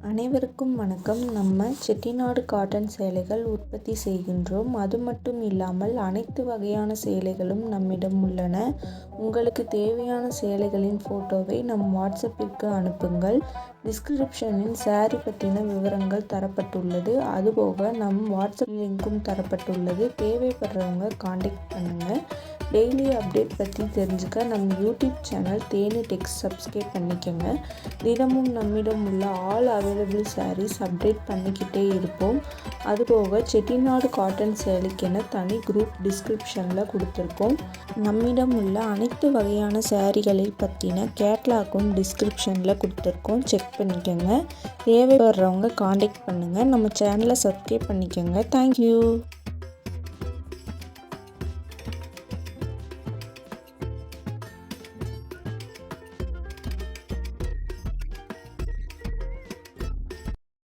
அனைவருக்கும் வணக்கம். நம்ம செட்டிநாடு காட்டன் சேலைகள் உற்பத்தி செய்கின்றோம். அது மட்டும் இல்லாமல் அனைத்து வகையான சேலைகளும் நம்மிடம் உள்ளன. உங்களுக்கு தேவையான சேலைகளின் ஃபோட்டோவை நம் வாட்ஸ்அப்பிற்கு அனுப்புங்கள். டிஸ்கிரிப்ஷனில் சாரி பற்றின விவரங்கள் தரப்பட்டுள்ளது. அதுபோக நம் வாட்ஸ்அப் லிங்க்கும் தரப்பட்டுள்ளது. தேவைப்படுறவங்க காண்டாக்ட் பண்ணுங்கள். டெய்லி அப்டேட் பற்றி தெரிஞ்சுக்க நம்ம யூடியூப் சேனல் தேனி டெக்ஸ் சப்ஸ்கிரைப் பண்ணிக்கோங்க. தினமும் நம்மிடம் உள்ள ஆல் அவைலபிள் சாரீஸ் அப்டேட் பண்ணிக்கிட்டே இருப்போம். அதுபோக செட்டிநாடு காட்டன் சேலைக்கென தனி குரூப் டிஸ்கிரிப்ஷனில் கொடுத்துருக்கோம். நம்மிடம் உள்ள அனைத்து வகையான சாரீகளை பற்றின கேட்லாக்கும் டிஸ்கிரிப்ஷனில் கொடுத்துருக்கோம். செக் பண்ணிக்கோங்க. தேவைப்படுறவங்க காண்டாக்ட் பண்ணுங்கள். நம்ம சேனலை சப்ஸ்கிரைப் பண்ணிக்கோங்க. தேங்க்யூ.